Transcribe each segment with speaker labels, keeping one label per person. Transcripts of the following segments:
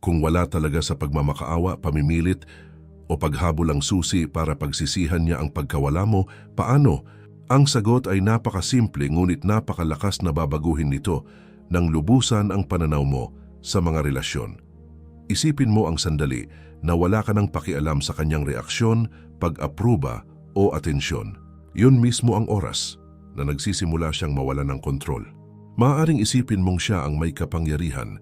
Speaker 1: Kung wala talaga sa pagmamakaawa, pamimilit o paghabol ang susi para pagsisihan niya ang pagkawala mo, paano? Ang sagot ay napakasimple ngunit napakalakas na babaguhin nito nang lubusan ang pananaw mo sa mga relasyon. Isipin mo ang sandali na wala ka nang pakialam sa kanyang reaksyon, pag-apruba o atensyon. Yun mismo ang oras na nagsisimula siyang mawala ng kontrol. Maaaring isipin mong siya ang may kapangyarihan,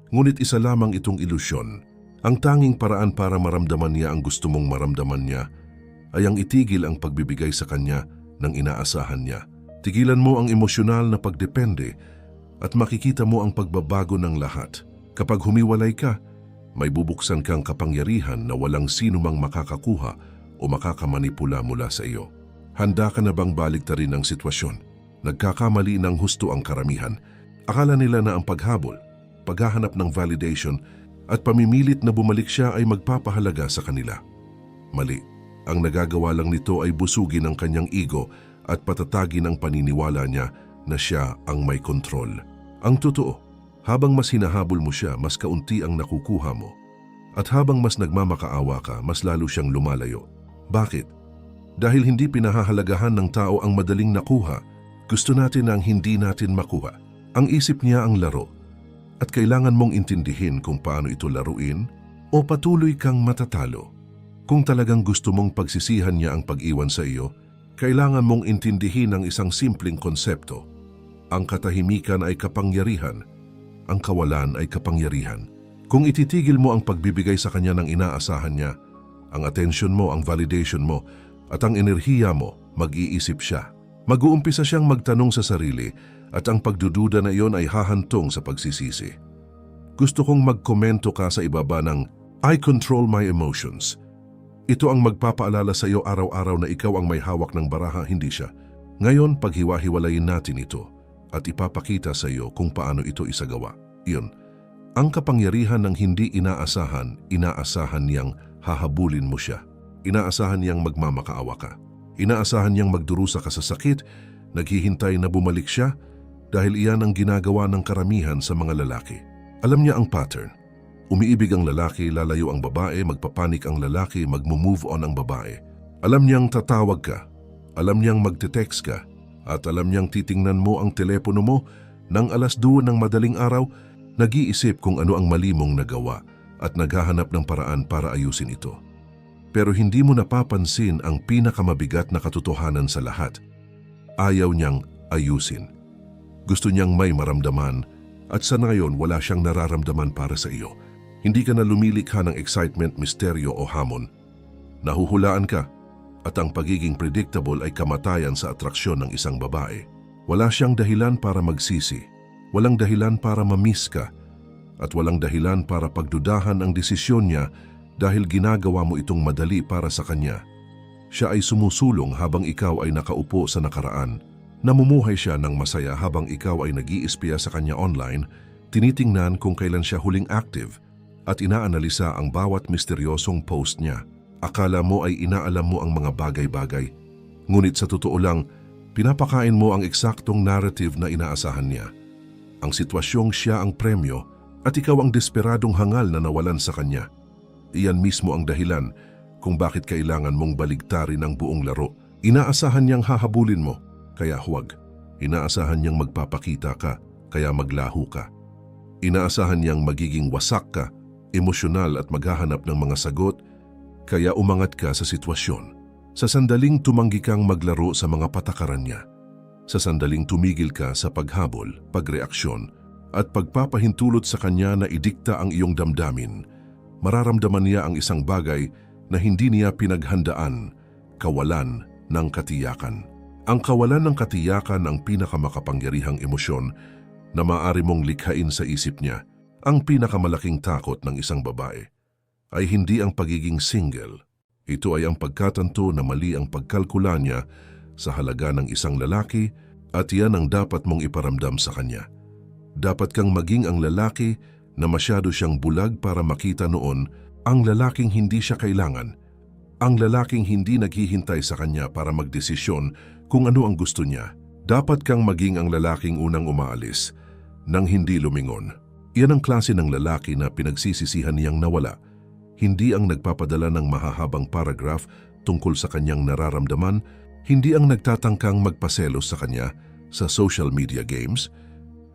Speaker 1: ngunit isa lamang itong ilusyon. Ang tanging paraan para maramdaman niya ang gusto mong maramdaman niya ay ang itigil ang pagbibigay sa kanya ng inaasahan niya. Tigilan mo ang emosyonal na pagdepende at makikita mo ang pagbabago ng lahat. Kapag humiwalay ka, may bubuksan kang kapangyarihan na walang sino mang makakakuha o makakamanipula mula sa iyo. Handa ka na bang baliktarin ang sitwasyon? Nagkakamali ng husto ang karamihan. Akala nila na ang paghabol, paghahanap ng validation at pamimilit na bumalik siya ay magpapahalaga sa kanila. Mali. Ang nagagawa lang nito ay busugin ang kanyang ego at patatagin ang paniniwala niya na siya ang may kontrol. Ang totoo, habang mas hinahabol mo siya, mas kaunti ang nakukuha mo. At habang mas nagmamakaawa ka, mas lalo siyang lumalayo. Bakit? Dahil hindi pinahahalagahan ng tao ang madaling nakuha, gusto natin ang hindi natin makuha. Ang isip niya ang laro. At kailangan mong intindihin kung paano ito laruin o patuloy kang matatalo. Kung talagang gusto mong pagsisihan niya ang pag-iwan sa iyo, kailangan mong intindihin ang isang simpleng konsepto. Ang katahimikan ay kapangyarihan, ang kawalan ay kapangyarihan. Kung ititigil mo ang pagbibigay sa kanya ng inaasahan niya, ang atensyon mo, ang validation mo, at ang enerhiya mo, mag-iisip siya. Mag-uumpisa siyang magtanong sa sarili at ang pagdududa na iyon ay hahantong sa pagsisisi. Gusto kong magkomento ka sa ibaba ng I control my emotions. Ito ang magpapaalala sa iyo araw-araw na ikaw ang may hawak ng baraha, hindi siya. Ngayon, paghiwa-hiwalayin natin ito at ipapakita sa iyo kung paano ito isagawa. Iyon, ang kapangyarihan ng hindi inaasahan niyang hahabulin mo siya. Inaasahan niyang magmamakaawa ka. Inaasahan niyang magdurusa ka sa sakit, naghihintay na bumalik siya dahil iyan ang ginagawa ng karamihan sa mga lalaki. Alam niya ang pattern. Umiibig ang lalaki, lalayo ang babae, magpapanik ang lalaki, magmo-move on ang babae. Alam niyang tatawag ka, alam niyang magte-text ka, at alam niyang titingnan mo ang telepono mo ng 2:00 ng madaling araw, nag-iisip kung ano ang mali mong nagawa at naghahanap ng paraan para ayusin ito. Pero hindi mo napapansin ang pinakamabigat na katotohanan sa lahat. Ayaw niyang ayusin. Gusto niyang may maramdaman at sa ngayon wala siyang nararamdaman para sa iyo. Hindi ka na lumilikha ng excitement, misteryo o hamon. Nahuhulaan ka at ang pagiging predictable ay kamatayan sa atraksyon ng isang babae. Wala siyang dahilan para magsisi, walang dahilan para mamiss ka, at walang dahilan para pagdudahan ang desisyon niya dahil ginagawa mo itong madali para sa kanya. Siya ay sumusulong habang ikaw ay nakaupo sa nakaraan. Namumuhay siya ng masaya habang ikaw ay nag-iispiya sa kanya online, tinitingnan kung kailan siya huling active, at inaanalisa ang bawat misteryosong post niya. Akala mo ay inaalam mo ang mga bagay-bagay. Ngunit sa totoo lang, pinapakain mo ang eksaktong narrative na inaasahan niya. Ang sitwasyong siya ang premyo at ikaw ang desperadong hangal na nawalan sa kanya. Iyan mismo ang dahilan kung bakit kailangan mong baligtarin ang buong laro. Inaasahan niyang hahabulin mo, kaya huwag. Inaasahan niyang magpapakita ka, kaya maglaho ka. Inaasahan niyang magiging wasak ka, emosyonal at maghahanap ng mga sagot, kaya umangat ka sa sitwasyon. Sa sandaling tumanggi kang maglaro sa mga patakaran niya. Sa sandaling tumigil ka sa paghabol, pagreaksyon, at pagpapahintulot sa kanya na idikta ang iyong damdamin, mararamdaman niya ang isang bagay na hindi niya pinaghandaan, kawalan ng katiyakan. Ang kawalan ng katiyakan ang pinakamakapangyarihang emosyon na maaari mong likhain sa isip niya. Ang pinakamalaking takot ng isang babae ay hindi ang pagiging single. Ito ay ang pagkatanto na mali ang pagkalkula niya sa halaga ng isang lalaki at iyan ang dapat mong iparamdam sa kanya. Dapat kang maging ang lalaki na masyado siyang bulag para makita noon ang lalaking hindi siya kailangan. Ang lalaking hindi naghihintay sa kanya para magdesisyon kung ano ang gusto niya. Dapat kang maging ang lalaking unang umaalis nang hindi lumingon. Yan ang klase ng lalaki na pinagsisisihan niyang nawala, hindi ang nagpapadala ng mahahabang paragraph tungkol sa kanyang nararamdaman, hindi ang nagtatangkang magpaselos sa kanya sa social media games,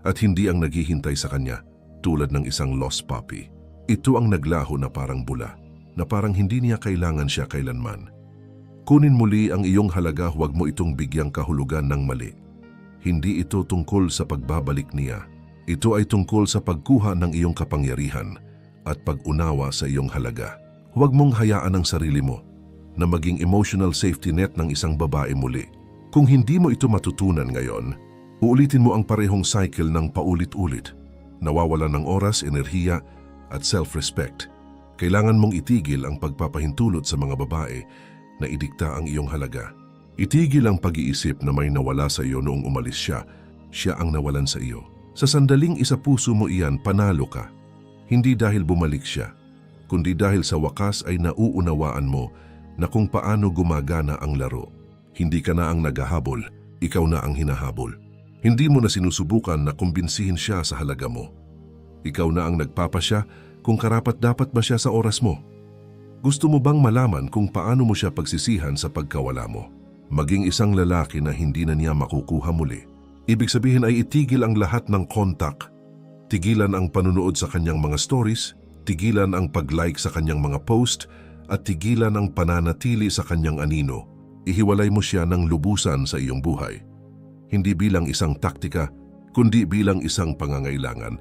Speaker 1: at hindi ang naghihintay sa kanya tulad ng isang lost puppy. Ito ang naglaho na parang bula, na parang hindi niya kailangan siya kailanman. Kunin muli ang iyong halaga, huwag mo itong bigyang kahulugan ng mali. Hindi ito tungkol sa pagbabalik niya. Ito ay tungkol sa pagkuha ng iyong kapangyarihan at pag-unawa sa iyong halaga. Huwag mong hayaan ang sarili mo na maging emotional safety net ng isang babae muli. Kung hindi mo ito matutunan ngayon, uulitin mo ang parehong cycle ng paulit-ulit. Nawawalan ng oras, enerhiya at self-respect. Kailangan mong itigil ang pagpapahintulot sa mga babae na idikta ang iyong halaga. Itigil ang pag-iisip na may nawala sa iyo noong umalis siya. Siya ang nawalan sa iyo. Sa sandaling isapuso mo iyan, panalo ka. Hindi dahil bumalik siya, kundi dahil sa wakas ay nauunawaan mo na kung paano gumagana ang laro. Hindi ka na ang naghahabol, ikaw na ang hinahabol. Hindi mo na sinusubukan na kumbinsihin siya sa halaga mo. Ikaw na ang nagpapasya kung karapat-dapat ba siya sa oras mo. Gusto mo bang malaman kung paano mo siya pagsisihan sa pagkawala mo? Maging isang lalaki na hindi na niya makukuha muli. Ibig sabihin ay itigil ang lahat ng kontak. Tigilan ang panunood sa kanyang mga stories, tigilan ang pag-like sa kanyang mga post, at tigilan ang pananatili sa kanyang anino. Ihiwalay mo siya ng lubusan sa iyong buhay. Hindi bilang isang taktika, kundi bilang isang pangangailangan.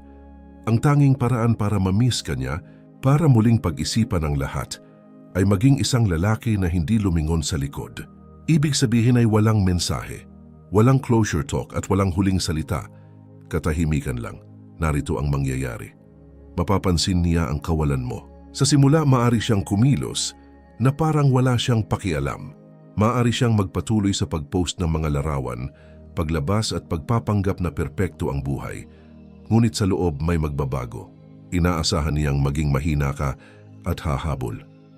Speaker 1: Ang tanging paraan para ma-miss ka niya, para muling pag-isipan ang lahat, ay maging isang lalaki na hindi lumingon sa likod. Ibig sabihin ay walang mensahe, walang closure talk at walang huling salita. Katahimikan lang, narito ang mangyayari. Mapapansin niya ang kawalan mo. Sa simula, maaari siyang kumilos na parang wala siyang pakialam. Maaari siyang magpatuloy sa pag-post ng mga larawan, paglabas at pagpapanggap na perpekto ang buhay. Ngunit sa loob may magbabago. Inaasahan niyang maging mahina ka at hahabol.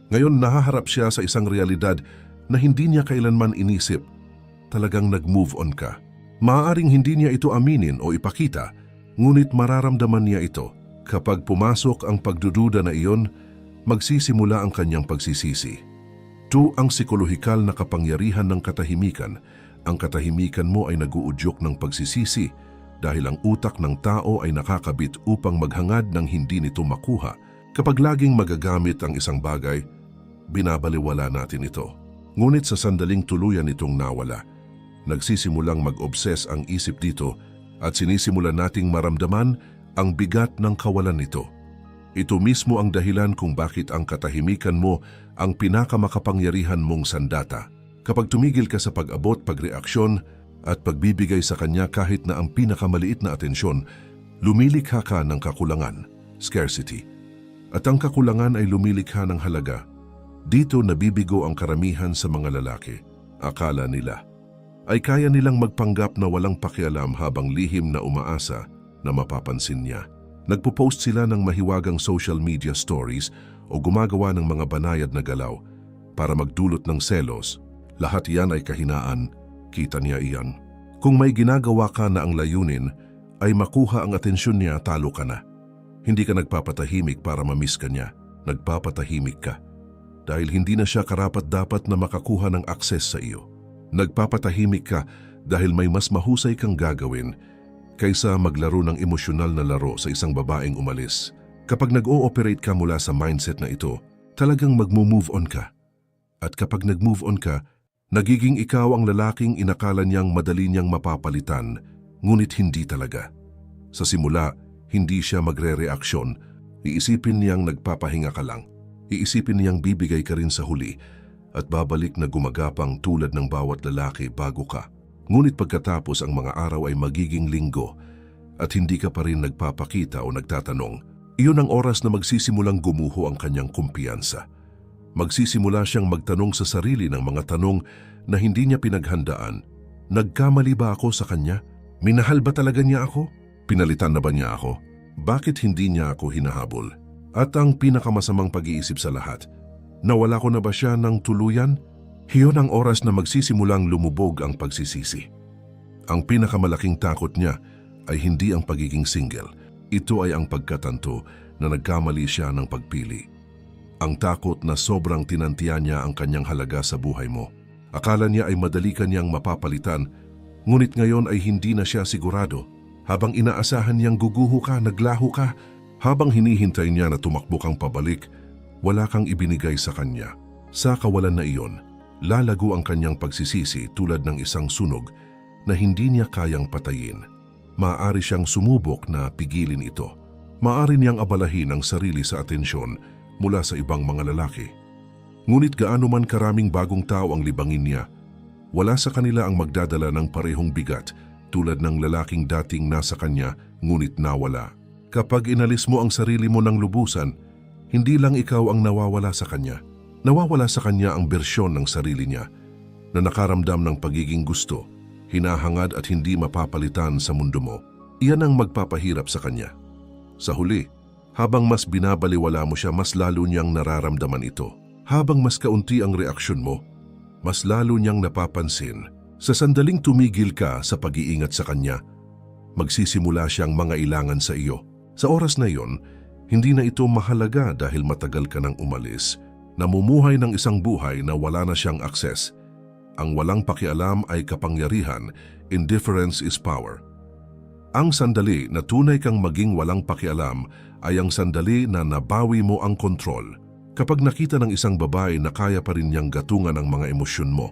Speaker 1: Ngayon nahaharap siya sa isang realidad na hindi niya kailanman inisip. Talagang nag-move on ka. Maaaring hindi niya ito aminin o ipakita, ngunit mararamdaman niya ito. Kapag pumasok ang pagdududa na iyon, magsisimula ang kanyang pagsisisi. Ito ang psikolohikal na kapangyarihan ng katahimikan. Ang katahimikan mo ay naguudyok ng pagsisisi dahil ang utak ng tao ay nakakabit upang maghangad ng hindi nito makuha. Kapag laging magagamit ang isang bagay, binabaliwala natin ito. Ngunit sa sandaling tuluyan itong nawala, nagsisimulang mag-obses ang isip dito at sinisimulan nating maramdaman ang bigat ng kawalan nito. Ito mismo ang dahilan kung bakit ang katahimikan mo ang pinakamakapangyarihan mong sandata. Kapag tumigil ka sa pag-abot, pagreaksyon at pagbibigay sa kanya kahit na ang pinakamaliit na atensyon, lumilikha ka ng kakulangan, scarcity. At ang kakulangan ay lumilikha ng halaga. Dito nabibigo ang karamihan sa mga lalaki. Akala nila ay kaya nilang magpanggap na walang pakialam habang lihim na umaasa na mapapansin niya. Nagpo-post sila ng mahiwagang social media stories o gumagawa ng mga banayad na galaw para magdulot ng selos. Lahat iyan ay kahinaan, kita niya iyan. Kung may ginagawa ka na ang layunin ay makuha ang atensyon niya, talo ka na. Hindi ka nagpapatahimik para mamiss ka niya, nagpapatahimik ka. Dahil hindi na siya karapat-dapat na makakuha ng akses sa iyo. Nagpapatahimik ka dahil may mas mahusay kang gagawin kaysa maglaro ng emosyonal na laro sa isang babaeng umalis. Kapag nag-ooperate ka mula sa mindset na ito, talagang magmo-move on ka. At kapag nag-move on ka, nagiging ikaw ang lalaking inakala niyang madali niyang mapapalitan, ngunit hindi talaga. Sa simula, hindi siya magre-reaksyon. Iisipin niyang nagpapahinga ka lang. Iisipin niyang bibigay ka rin sa huli at babalik na gumagapang tulad ng bawat lalaki bago ka. Ngunit pagkatapos ang mga araw ay magiging linggo at hindi ka pa rin nagpapakita o nagtatanong, iyon ang oras na magsisimulang gumuho ang kanyang kumpiyansa. Magsisimula siyang magtanong sa sarili ng mga tanong na hindi niya pinaghandaan. Nagkamali ba ako sa kanya? Minahal ba talaga niya ako? Pinalitan na ba niya ako? Bakit hindi niya ako hinahabol? At ang pinakamasamang pag-iisip sa lahat, nawala ko na ba siya ng tuluyan? Iyon ang oras na magsisimulang lumubog ang pagsisisi. Ang pinakamalaking takot niya ay hindi ang pagiging single. Ito ay ang pagkatanto na nagkamali siya ng pagpili. Ang takot na sobrang tinantiyan niya ang kanyang halaga sa buhay mo. Akala niya ay madali kanyang mapapalitan, ngunit ngayon ay hindi na siya sigurado. Habang inaasahan niyang guguho ka, naglaho ka. Habang hinihintay niya na tumakbo kang pabalik, wala kang ibinigay sa kanya. Sa kawalan na iyon, lalago ang kanyang pagsisisi tulad ng isang sunog na hindi niya kayang patayin. Maaari siyang sumubok na pigilin ito. Maaari niyang abalahin ang sarili sa atensyon mula sa ibang mga lalaki. Ngunit gaano man karaming bagong tao ang libangin niya, wala sa kanila ang magdadala ng parehong bigat tulad ng lalaking dating nasa kanya ngunit nawala. Kapag inalis mo ang sarili mo ng lubusan, hindi lang ikaw ang nawawala sa kanya. Nawawala sa kanya ang bersyon ng sarili niya na nakaramdam ng pagiging gusto, hinahangad at hindi mapapalitan sa mundo mo. Iyan ang magpapahirap sa kanya. Sa huli, habang mas binabaliwala mo siya, mas lalo niyang nararamdaman ito. Habang mas kaunti ang reaksyon mo, mas lalo niyang napapansin. Sa sandaling tumigil ka sa pag-iingat sa kanya, magsisimula siyang mangailangan sa iyo. Sa oras na iyon, hindi na ito mahalaga dahil matagal ka nang umalis. Namumuhay ng isang buhay na wala na siyang akses. Ang walang pakialam ay kapangyarihan, indifference is power. Ang sandali na tunay kang maging walang pakialam ay ang sandali na nabawi mo ang kontrol. Kapag nakita ng isang babae na kaya pa rin niyang gatungan ang mga emosyon mo,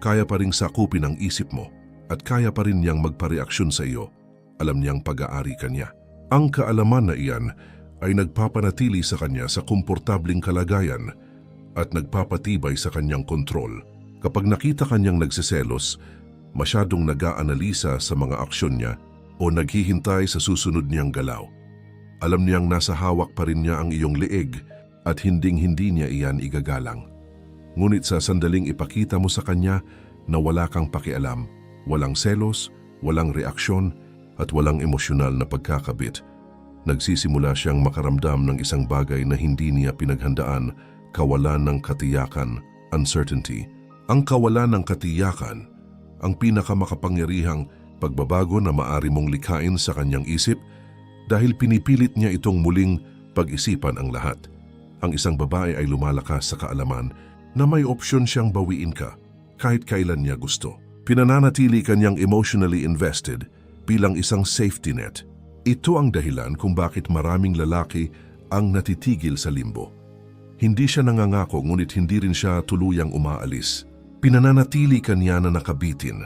Speaker 1: kaya pa rin sakupin ang isip mo, at kaya pa rin niyang magpareaksyon sa iyo, alam niyang pag-aari ka niya. Ang kaalaman na iyan ay nagpapanatili sa kanya sa komportabling kalagayan at nagpapatibay sa kanyang kontrol. Kapag nakita kanyang nagsiselos, masyadong nag-aanalisa sa mga aksyon niya o naghihintay sa susunod niyang galaw. Alam niyang nasa hawak pa rin niya ang iyong leeg at hinding-hindi niya iyan igagalang. Ngunit sa sandaling ipakita mo sa kanya na wala kang pakialam, walang selos, walang reaksyon at walang emosyonal na pagkakabit, nagsisimula siyang makaramdam ng isang bagay na hindi niya pinaghandaan, kawalan ng katiyakan, uncertainty. Ang kawalan ng katiyakan, ang pinakamakapangyarihang pagbabago na maari mong likhain sa kanyang isip dahil pinipilit niya itong muling pag-isipan ang lahat. Ang isang babae ay lumalakas sa kaalaman na may opsyon siyang bawiin ka kahit kailan niya gusto. Pinananatili kanyang emotionally invested bilang isang safety net. Ito ang dahilan kung bakit maraming lalaki ang natitigil sa limbo. Hindi siya nangangako ngunit hindi rin siya tuluyang umaalis. Pinananatili kanya na nakabitin.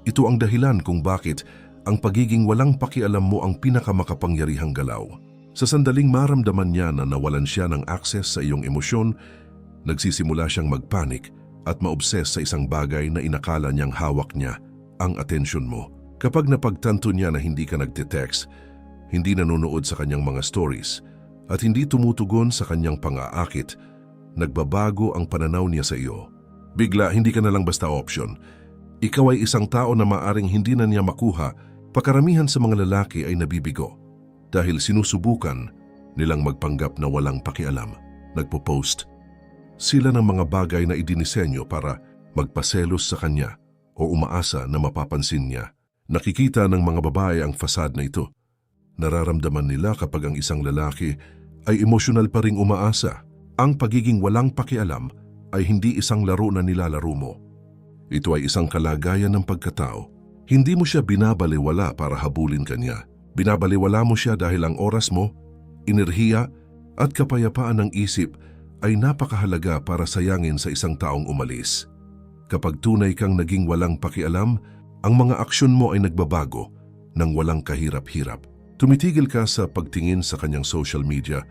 Speaker 1: Ito ang dahilan kung bakit ang pagiging walang pakialam mo ang pinakamakapangyarihang galaw. Sa sandaling maramdaman niya na nawalan siya ng access sa iyong emosyon, nagsisimula siyang magpanik at maobses sa isang bagay na inakala niyang hawak niya ang atensyon mo. Kapag napagtanto niya na hindi ka nagte-text, hindi nanonood sa kanyang mga stories, at hindi tumutugon sa kanyang pang-aakit, nagbabago ang pananaw niya sa iyo. Bigla, hindi ka na lang basta option. Ikaw ay isang tao na maaring hindi na niya makuha. Pakaramihan sa mga lalaki ay nabibigo dahil sinusubukan nilang magpanggap na walang pakialam. Nagpo-post sila ng mga bagay na idinisenyo para magpaselos sa kanya o umaasa na mapapansin niya. Nakikita ng mga babae ang fasad na ito. Nararamdaman nila kapag ang isang lalaki ay emosyonal pa ring umaasa. Ang pagiging walang pakialam ay hindi isang laro na nilalaro mo. Ito ay isang kalagayan ng pagkatao. Hindi mo siya binabaliwala para habulin kanya. Binabaliwala mo siya dahil ang oras mo, enerhiya at kapayapaan ng isip ay napakahalaga para sayangin sa isang taong umalis. Kapag tunay kang naging walang pakialam, ang mga aksyon mo ay nagbabago ng walang kahirap-hirap. Tumitigil ka sa pagtingin sa kanyang social media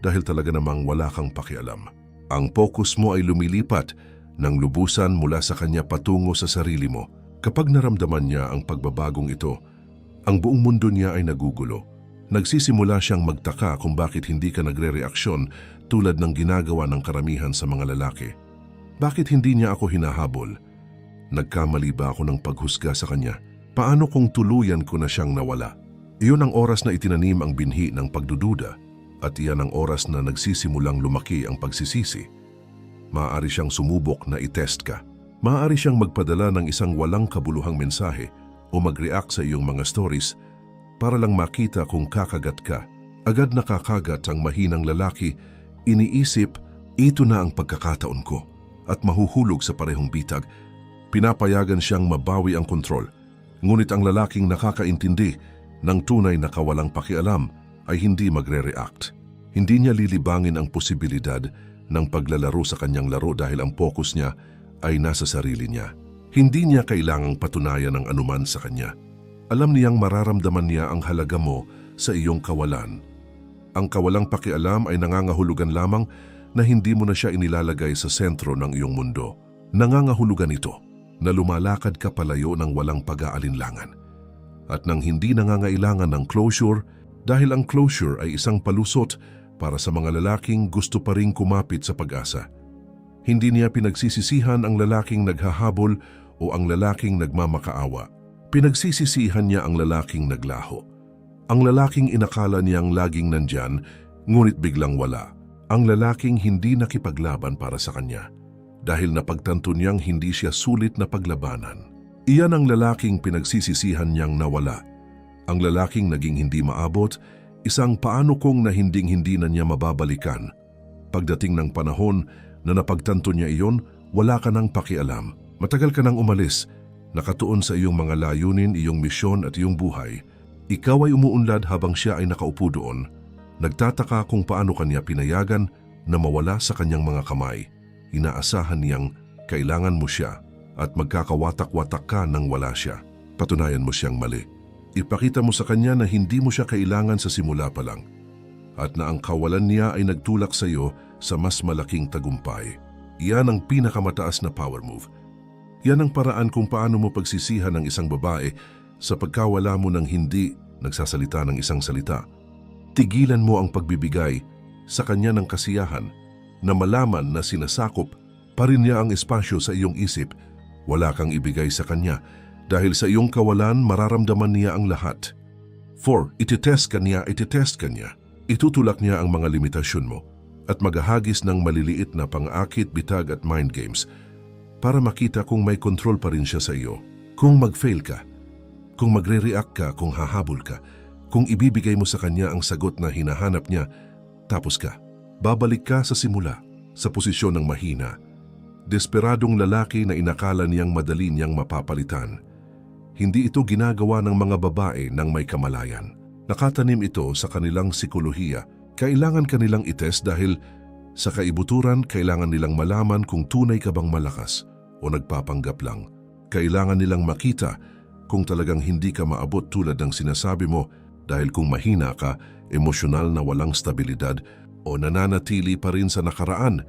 Speaker 1: dahil talaga namang wala kang pakialam. Ang focus mo ay lumilipat ng lubusan mula sa kanya patungo sa sarili mo. Kapag naramdaman niya ang pagbabagong ito, ang buong mundo niya ay nagugulo. Nagsisimula siyang magtaka kung bakit hindi ka nagre-reaksyon tulad ng ginagawa ng karamihan sa mga lalaki. Bakit hindi niya ako hinahabol? Nagkamali ba ako ng paghusga sa kanya? Paano kung tuluyan ko na siyang nawala? Iyon ang oras na itinanim ang binhi ng pagdududa at iyan ang oras na nagsisimulang lumaki ang pagsisisi. Maaari siyang sumubok na itest ka. Maaari siyang magpadala ng isang walang kabuluhang mensahe o mag-react sa iyong mga stories para lang makita kung kakagat ka. Agad nakakagat ang mahinang lalaki, iniisip, ito na ang pagkakataon ko at mahuhulog sa parehong bitag. Pinapayagan siyang mabawi ang kontrol. Ngunit ang lalaking nakakaintindi ng tunay na kawalang pakialam ay hindi magre-react. Hindi niya lilibangin ang posibilidad ng paglalaro sa kanyang laro dahil ang focus niya ay nasa sarili niya. Hindi niya kailangang patunayan ang anuman sa kanya. Alam niyang mararamdaman niya ang halaga mo sa iyong kawalan. Ang kawalang pakialam ay nangangahulugan lamang na hindi mo na siya inilalagay sa sentro ng iyong mundo. Nangangahulugan ito na lumalakad ka palayo ng walang pag-aalinlangan at nang hindi nangangailangan ng closure dahil ang closure ay isang palusot para sa mga lalaking gusto pa ring kumapit sa pag-asa. Hindi niya pinagsisisihan ang lalaking naghahabol o ang lalaking nagmamakaawa. Pinagsisisihan niya ang lalaking naglaho. Ang lalaking inakala niyang laging nandyan, ngunit biglang wala. Ang lalaking hindi nakipaglaban para sa kanya dahil napagtanto niyang hindi siya sulit na paglabanan. Iyan ang lalaking pinagsisisihan niyang nawala. Ang lalaking naging hindi maabot, isang paano kung na hinding-hindi na niya mababalikan. Pagdating ng panahon na napagtanto niya iyon, wala ka nang pakialam. Matagal ka nang umalis, nakatuon sa iyong mga layunin, iyong misyon at iyong buhay. Ikaw ay umuunlad habang siya ay nakaupo doon. Nagtataka kung paano kanya pinayagan na mawala sa kanyang mga kamay. Inaasahan niyang kailangan mo siya at magkakawatak-watak ka nang wala siya. Patunayan mo siyang mali. Ipakita mo sa kanya na hindi mo siya kailangan sa simula pa lang at na ang kawalan niya ay nagtulak sa iyo sa mas malaking tagumpay. Iyan ang pinakamataas na power move. Yan ang paraan kung paano mo pagsisihan ng isang babae sa pagkawala mo ng hindi nagsasalita ng isang salita. Tigilan mo ang pagbibigay sa kanya ng kasiyahan na malaman na sinasakop pa rin niya ang espasyo sa iyong isip. Wala kang ibigay sa kanya dahil sa iyong kawalan mararamdaman niya ang lahat. 4. Ititest ka niya. Itutulak niya ang mga limitasyon mo at maghahagis ng maliliit na pang-akit, bitag at mind games para makita kung may kontrol pa rin siya sa iyo. Kung mag-fail ka, kung magre-react ka, kung hahabol ka, kung ibibigay mo sa kanya ang sagot na hinahanap niya, tapos ka. Babalik ka sa simula, sa posisyon ng mahina. Desperadong lalaki na inakala niyang madali niyang mapapalitan. Hindi ito ginagawa ng mga babae ng may kamalayan. Nakatanim ito sa kanilang sikolohiya. Kailangan kanilang itest dahil sa kaibuturan kailangan nilang malaman kung tunay ka bang malakas o nagpapanggap lang. Kailangan nilang makita kung talagang hindi ka maabot tulad ng sinasabi mo dahil kung mahina ka, emosyonal na walang stabilidad o nananatili pa rin sa nakaraan,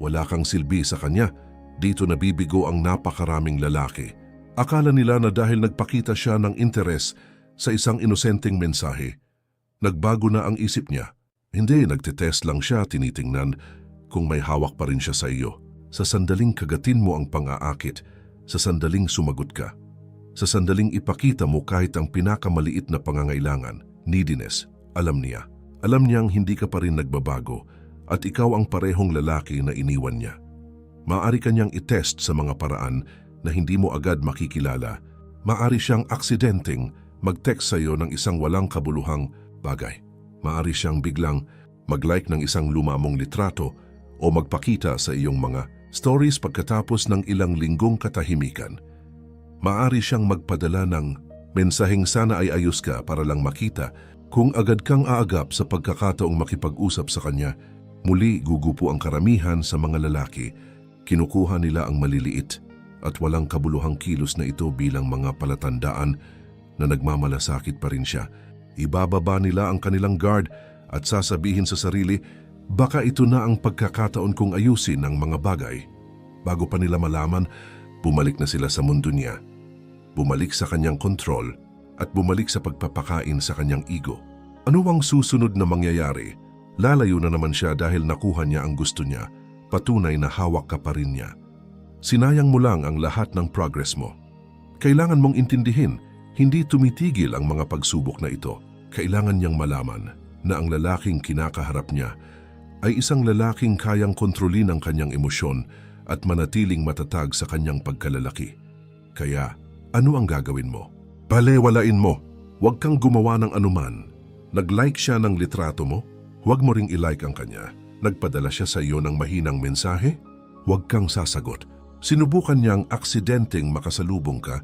Speaker 1: wala kang silbi sa kanya. Dito nabibigo ang napakaraming lalaki. Akala nila na dahil nagpakita siya ng interes sa isang inosenteng mensahe, nagbago na ang isip niya. Hindi, nagtitest lang siya, tinitingnan kung may hawak pa rin siya sa iyo. Sa sandaling kagatin mo ang pang-aakit, sa sandaling sumagot ka, sa sandaling ipakita mo kahit ang pinakamaliit na pangangailangan, neediness, alam niya. Alam niyang hindi ka pa rin nagbabago at ikaw ang parehong lalaki na iniwan niya. Maaari ka niyang itest sa mga paraan na hindi mo agad makikilala. Maaari siyang aksidenteng mag-text sa iyo ng isang walang kabuluhang bagay. Maaari siyang biglang mag-like ng isang lumamong litrato o magpakita sa iyong mga stories pagkatapos ng ilang linggong katahimikan. Maaari siyang magpadala ng mensaheng sana ay ayos ka para lang makita kung agad kang aagap sa pagkakataong makipag-usap sa kanya. Muli gugupo ang karamihan sa mga lalaki. Kinukuha nila ang maliliit at walang kabuluhang kilos na ito bilang mga palatandaan na nagmamalasakit pa rin siya. Ibababa nila ang kanilang guard at sasabihin sa sarili, baka ito na ang pagkakataon kong ayusin ang mga bagay. Bago pa nila malaman, bumalik na sila sa mundo niya. Bumalik sa kanyang kontrol at bumalik sa pagpapakain sa kanyang ego. Ano ang susunod na mangyayari? Lalayo na naman siya dahil nakuha niya ang gusto niya. Patunay na hawak ka pa rin niya. Sinayang mo lang ang lahat ng progress mo. Kailangan mong intindihin, hindi tumitigil ang mga pagsubok na ito. Kailangan niyang malaman na ang lalaking kinakaharap niya ay isang lalaking kayang kontrolin ang kanyang emosyon at manatiling matatag sa kanyang pagkalalaki. Kaya, ano ang gagawin mo? Balewalain mo. Huwag kang gumawa ng anuman. Nag-like siya ng litrato mo? Huwag mo ring i-like ang kanya. Nagpadala siya sa iyo ng mahinang mensahe? Huwag kang sasagot. Sinubukan niyang aksidenteng makasalubong ka?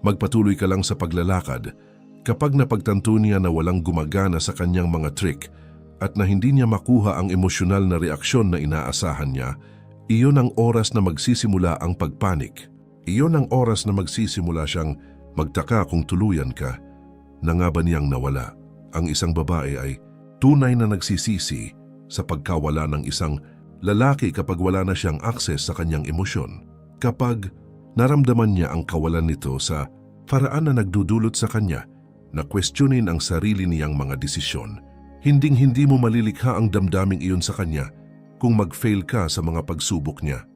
Speaker 1: Magpatuloy ka lang sa paglalakad. Kapag napagtanto niya na walang gumagana sa kanyang mga trick at na hindi niya makuha ang emosyonal na reaksyon na inaasahan niya, iyon ang oras na magsisimula ang pagpanik. Iyon ang oras na magsisimula siyang magtaka kung tuluyan ka na nga ba niyang nawala. Ang isang babae ay tunay na nagsisisi sa pagkawala ng isang lalaki kapag wala na siyang akses sa kanyang emosyon. Kapag naramdaman niya ang kawalan nito sa paraan na nagdudulot sa kanya na questionin ang sarili niyang mga desisyon, hinding-hindi mo malilikha ang damdaming iyon sa kanya kung mag-fail ka sa mga pagsubok niya.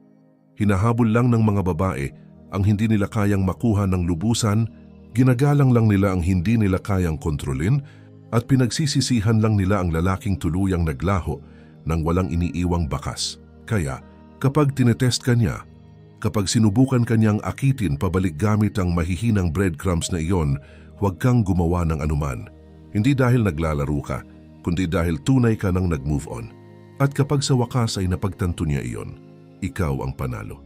Speaker 1: Hinahabol lang ng mga babae ang hindi nila kayang makuha ng lubusan, ginagalang lang nila ang hindi nila kayang kontrolin, at pinagsisisihan lang nila ang lalaking tuluyang naglaho nang walang iniiwang bakas. Kaya, kapag tinetest ka niya, kapag sinubukan ka niyang akitin pabalik gamit ang mahihinang breadcrumbs na iyon, huwag kang gumawa ng anuman. Hindi dahil naglalaro ka, kundi dahil tunay ka nang nag-move on. At kapag sa wakas ay napagtanto niya iyon, ikaw ang panalo.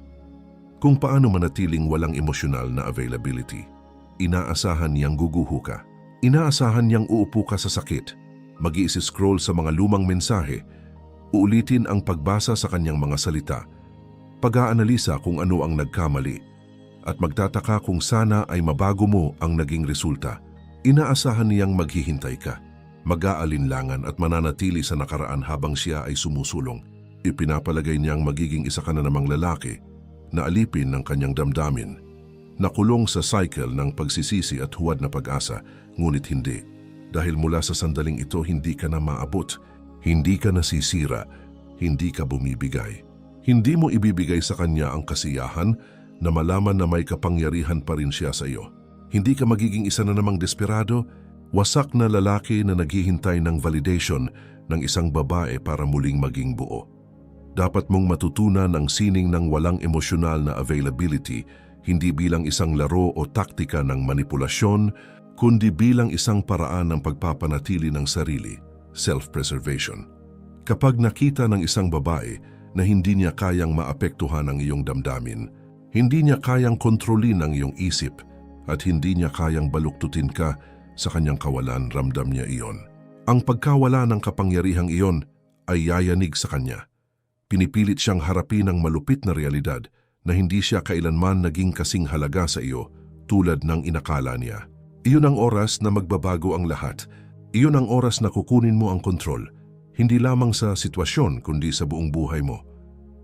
Speaker 1: Kung paano manatiling walang emosyonal na availability, inaasahan niyang guguho ka. Inaasahan niyang uupo ka sa sakit, mag-i-scroll sa mga lumang mensahe, uulitin ang pagbasa sa kanyang mga salita, pag-aanalisa kung ano ang nagkamali, at magtataka kung sana ay mabago mo ang naging resulta. Inaasahan niyang maghihintay ka, mag-aalinlangan at mananatili sa nakaraan habang siya ay sumusulong. Ipinapalagay niyang magiging isa ka na namang lalaki na alipin ng kanyang damdamin, nakulong sa cycle ng pagsisisi at huwad na pag-asa. Ngunit hindi. Dahil mula sa sandaling ito, hindi ka na maabot, hindi ka nasisira, hindi ka bumibigay. Hindi mo ibibigay sa kanya ang kasiyahan na malaman na may kapangyarihan pa rin siya sa iyo. Hindi ka magiging isa na namang desperado, wasak na lalaki na naghihintay ng validation ng isang babae para muling maging buo. Dapat mong matutunan ang sining ng walang emosyonal na availability, hindi bilang isang laro o taktika ng manipulasyon, kundi bilang isang paraan ng pagpapanatili ng sarili, self-preservation. Kapag nakita ng isang babae na hindi niya kayang maapektuhan ang iyong damdamin, hindi niya kayang kontrolin ang iyong isip, at hindi niya kayang baluktutin ka sa kanyang kawalan, ramdam niya iyon. Ang pagkawala ng kapangyarihang iyon ay yayanig sa kanya. Pinipilit siyang harapin ang malupit na realidad na hindi siya kailanman naging kasing halaga sa iyo tulad ng inakala niya. Iyon ang oras na magbabago ang lahat. Iyon ang oras na kukunin mo ang kontrol, hindi lamang sa sitwasyon kundi sa buong buhay mo.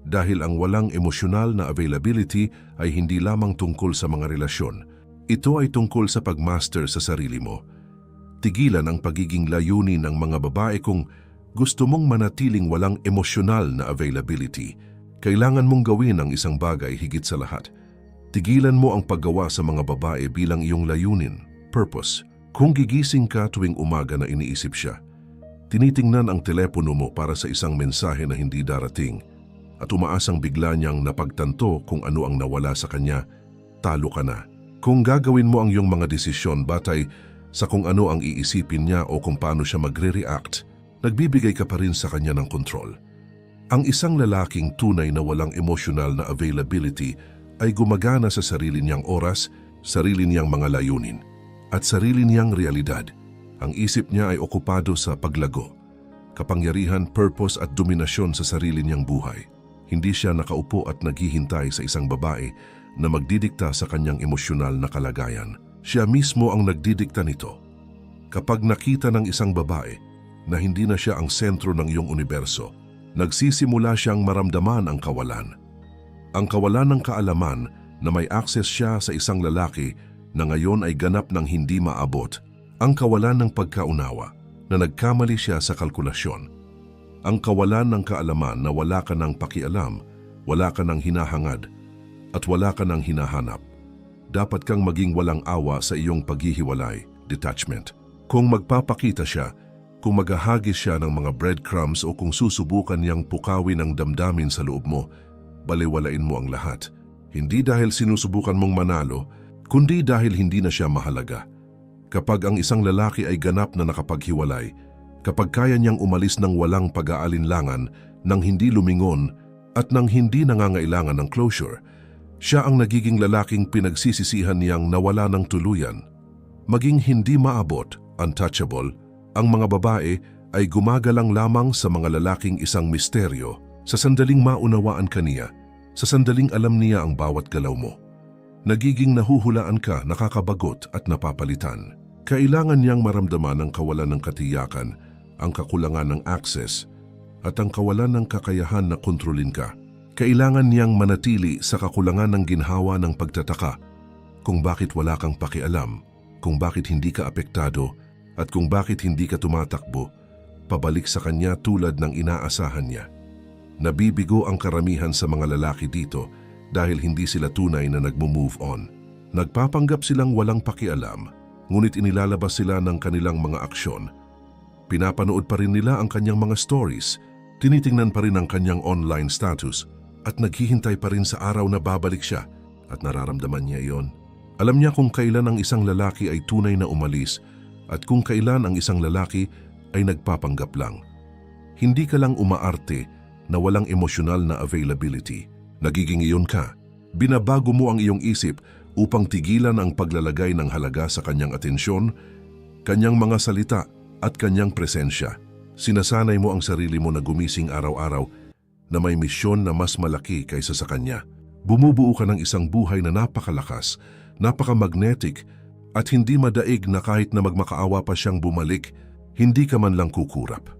Speaker 1: Dahil ang walang emosyonal na availability ay hindi lamang tungkol sa mga relasyon. Ito ay tungkol sa pagmaster sa sarili mo. Tigilan ang pagiging layunin ng mga babae kung gusto mong manatiling walang emosyonal na availability. Kailangan mong gawin ang isang bagay higit sa lahat. Tigilan mo ang paggawa sa mga babae bilang iyong layunin. Purpose. Kung gigising ka tuwing umaga na iniisip siya, tinitingnan ang telepono mo para sa isang mensahe na hindi darating, at umaasang bigla niyang napagtanto kung ano ang nawala sa kanya, talo ka na. Kung gagawin mo ang iyong mga desisyon batay sa kung ano ang iisipin niya o kung paano siya magre-react, nagbibigay ka pa rin sa kanya ng kontrol. Ang isang lalaking tunay na walang emotional na availability ay gumagana sa sarili niyang oras, sarili niyang mga layunin, at sarili niyang realidad. Ang isip niya ay okupado sa paglago, kapangyarihan, purpose at dominasyon sa sarili niyang buhay. Hindi siya nakaupo at naghihintay sa isang babae na magdidikta sa kanyang emosyonal na kalagayan. Siya mismo ang nagdidikta nito. Kapag nakita ng isang babae na hindi na siya ang sentro ng iyong universo, nagsisimula siyang maramdaman ang kawalan. Ang kawalan ng kaalaman na may access siya sa isang lalaki na ngayon ay ganap ng hindi maabot. Ang kawalan ng pagkaunawa na nagkamali siya sa kalkulasyon. Ang kawalan ng kaalaman na wala ka ng pakialam, wala ka ng hinahangad, at wala ka ng hinahanap. Dapat kang maging walang awa sa iyong paghihiwalay, detachment. Kung magpapakita siya, kung maghahagis siya ng mga breadcrumbs o kung susubukan niyang pukawin ang damdamin sa loob mo, baliwalain mo ang lahat. Hindi dahil sinusubukan mong manalo, kundi dahil hindi na siya mahalaga. Kapag ang isang lalaki ay ganap na nakapaghiwalay, kapag kaya niyang umalis ng walang pag-aalinlangan, nang hindi lumingon at nang hindi nangangailangan ng closure, siya ang nagiging lalaking pinagsisisihan niyang nawala ng tuluyan. Maging hindi maabot, untouchable, ang mga babae ay gumagalang lamang sa mga lalaking isang misteryo, sa sandaling maunawaan ka niya, sa sandaling alam niya ang bawat galaw mo. Nagiging nahuhulaan ka, nakakabagot at napapalitan. Kailangan niyang maramdaman ang kawalan ng katiyakan, ang kakulangan ng access, at ang kawalan ng kakayahan na kontrolin ka. Kailangan niyang manatili sa kakulangan ng ginhawa ng pagtataka, kung bakit wala kang pakialam, kung bakit hindi ka apektado, at kung bakit hindi ka tumatakbo, pabalik sa kanya tulad ng inaasahan niya. Nabibigo ang karamihan sa mga lalaki dito dahil hindi sila tunay na nagmo-move on. Nagpapanggap silang walang pakialam, ngunit inilalabas sila ng kanilang mga aksyon. Pinapanood pa rin nila ang kanyang mga stories, tinitingnan pa rin ang kanyang online status, at naghihintay pa rin sa araw na babalik siya at nararamdaman niya iyon. Alam niya kung kailan ang isang lalaki ay tunay na umalis at kung kailan ang isang lalaki ay nagpapanggap lang. Hindi ka lang umaarte na walang emosyonal na availability. Nagiging iyon ka. Binabago mo ang iyong isip upang tigilan ang paglalagay ng halaga sa kanyang atensyon, kanyang mga salita at kanyang presensya. Sinasanay mo ang sarili mo na gumising araw-araw na may misyon na mas malaki kaysa sa kanya. Bumubuo ka ng isang buhay na napakalakas, napakamagnetic at hindi madaig na kahit na magmakaawa pa siyang bumalik, hindi ka man lang kukurap.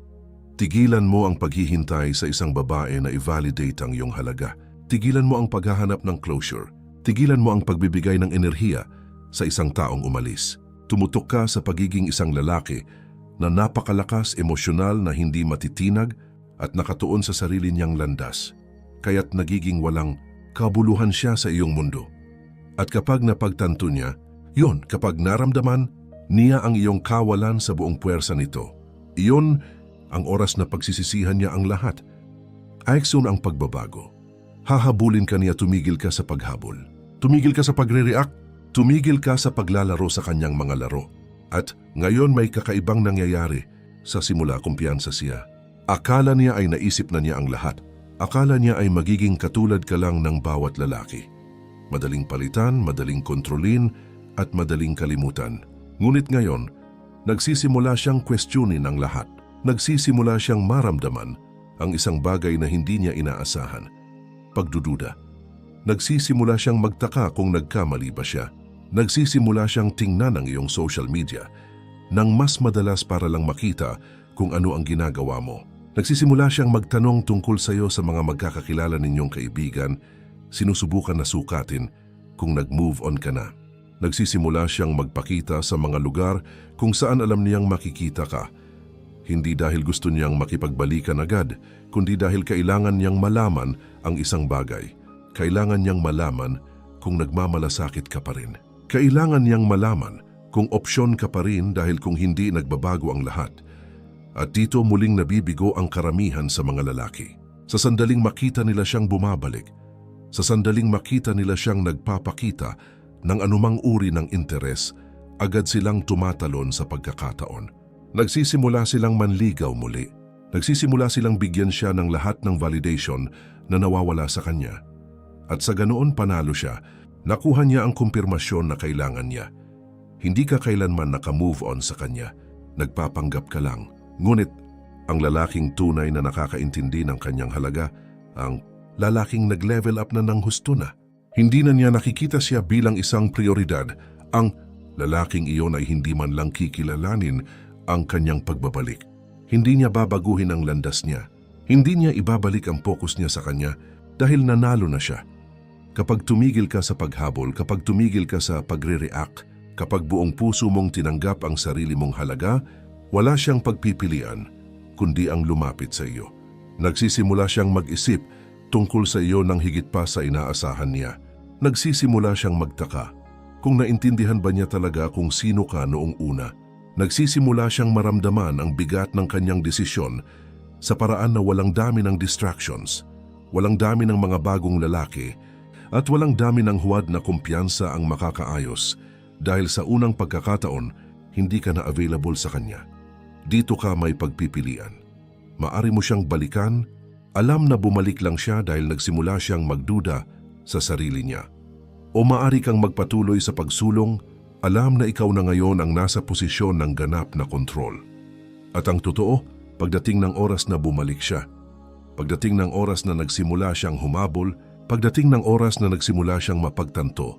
Speaker 1: Tigilan mo ang paghihintay sa isang babae na i-validate ang iyong halaga. Tigilan mo ang paghahanap ng closure. Tigilan mo ang pagbibigay ng enerhiya sa isang taong umalis. Tumutok ka sa pagiging isang lalaki na napakalakas emosyonal na hindi matitinag at nakatuon sa sarili niyang landas. Kaya't nagiging walang kabuluhan siya sa iyong mundo. At kapag napagtanto niya, kapag naramdaman niya ang iyong kawalan sa buong puwersa nito, iyon ang oras na pagsisisihan niya ang lahat. Aekson ang pagbabago. Hahabulin ka niya, tumigil ka sa paghabol. Tumigil ka sa pagre-react. Tumigil ka sa paglalaro sa kanyang mga laro. At ngayon may kakaibang nangyayari. Sa simula, kumpiyansa siya. Akala niya ay naisip na niya ang lahat. Akala niya ay magiging katulad ka lang ng bawat lalaki. Madaling palitan, madaling kontrolin, at madaling kalimutan. Ngunit ngayon, nagsisimula siyang questionin ang lahat. Nagsisimula siyang maramdaman ang isang bagay na hindi niya inaasahan. Pagdududa. Nagsisimula siyang magtaka kung nagkamali ba siya. Nagsisimula siyang tingnan ang iyong social media nang mas madalas para lang makita kung ano ang ginagawa mo. Nagsisimula siyang magtanong tungkol sa iyo sa mga magkakakilala ninyong kaibigan, sinusubukan na sukatin kung nag-move on ka na. Nagsisimula siyang magpakita sa mga lugar kung saan alam niyang makikita ka. Hindi dahil gusto niyang makipagbalikan agad, kundi dahil kailangan niyang malaman ang isang bagay. Kailangan niyang malaman kung nagmamalasakit ka pa rin. Kailangan niyang malaman kung opsyon ka pa rin dahil kung hindi nagbabago ang lahat. At dito muling nabibigo ang karamihan sa mga lalaki. Sa sandaling makita nila siyang bumabalik, sa sandaling makita nila siyang nagpapakita ng anumang uri ng interes, agad silang tumatalon sa pagkakataon. Nagsisimula silang manligaw muli. Nagsisimula silang bigyan siya ng lahat ng validation na nawawala sa kanya. At sa ganoon panalo siya, nakuha niya ang kumpirmasyon na kailangan niya. Hindi ka kailanman naka-move on sa kanya. Nagpapanggap ka lang. Ngunit, ang lalaking tunay na nakakaintindi ng kanyang halaga, ang lalaking nag-level up na ng husto na. Hindi na niya nakikita siya bilang isang prioridad. Ang lalaking iyon ay hindi man lang kikilalanin ang kanyang pagbabalik. Hindi niya babaguhin ang landas niya. Hindi niya ibabalik ang focus niya sa kanya dahil nanalo na siya. Kapag tumigil ka sa paghabol, kapag tumigil ka sa pagre-react, kapag buong puso mong tinanggap ang sarili mong halaga, wala siyang pagpipilian, kundi ang lumapit sa iyo. Nagsisimula siyang mag-isip tungkol sa iyo ng higit pa sa inaasahan niya. Nagsisimula siyang magtaka kung naintindihan ba niya talaga kung sino ka noong una. Nagsisimula siyang maramdaman ang bigat ng kanyang desisyon sa paraan na walang dami ng distractions, walang dami ng mga bagong lalaki, at walang dami ng huwad na kumpiyansa ang makakaayos dahil sa unang pagkakataon, hindi ka na available sa kanya. Dito ka may pagpipilian. Maari mo siyang balikan, alam na bumalik lang siya dahil nagsimula siyang magduda sa sarili niya. O maari kang magpatuloy sa pagsulong, alam na ikaw na ngayon ang nasa posisyon ng ganap na kontrol. At ang totoo, pagdating ng oras na bumalik siya, pagdating ng oras na nagsimula siyang humabol, pagdating ng oras na nagsimula siyang mapagtanto,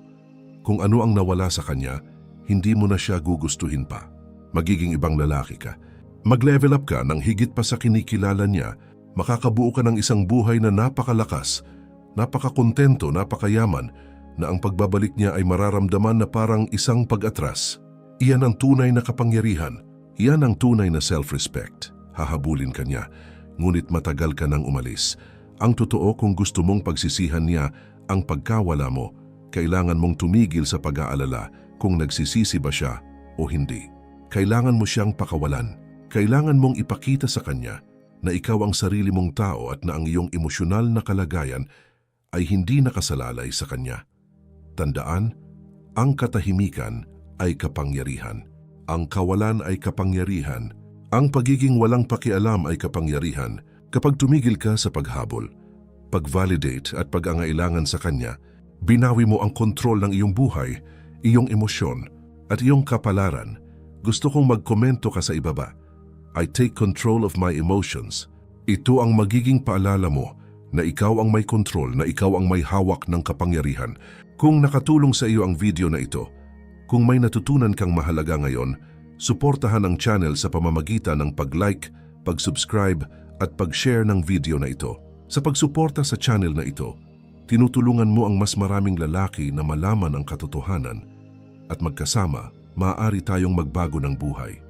Speaker 1: kung ano ang nawala sa kanya, hindi mo na siya gugustuhin pa. Magiging ibang lalaki ka. Mag-level up ka ng higit pa sa kinikilala niya, makakabuo ka ng isang buhay na napakalakas, napakakontento, napakayaman, na ang pagbabalik niya ay mararamdaman na parang isang pag-atras. Iyan ang tunay na kapangyarihan. Iyan ang tunay na self-respect. Hahabulin ka niya, ngunit matagal ka nang umalis. Ang totoo, kung gusto mong pagsisihan niya ang pagkawala mo, kailangan mong tumigil sa pag-aalala kung nagsisisi ba siya o hindi. Kailangan mo siyang pakawalan. Kailangan mong ipakita sa kanya na ikaw ang sarili mong tao at na ang iyong emosyonal na kalagayan ay hindi nakasalalay sa kanya. Tandaan, ang katahimikan ay kapangyarihan. Ang kawalan ay kapangyarihan. Ang pagiging walang pakialam ay kapangyarihan. Kapag tumigil ka sa paghabol, pag-validate at pag-angailangan sa kanya, binawi mo ang kontrol ng iyong buhay, iyong emosyon at iyong kapalaran. Gusto kong magkomento ka sa ibaba. I take control of my emotions. Ito ang magiging paalala mo na ikaw ang may kontrol, na ikaw ang may hawak ng kapangyarihan. Kung nakatulong sa iyo ang video na ito, kung may natutunan kang mahalaga ngayon, suportahan ang channel sa pamamagitan ng pag-like, pag-subscribe at pag-share ng video na ito. Sa pagsuporta sa channel na ito, tinutulungan mo ang mas maraming lalaki na malaman ang katotohanan at magkasama, maaari tayong magbago ng buhay.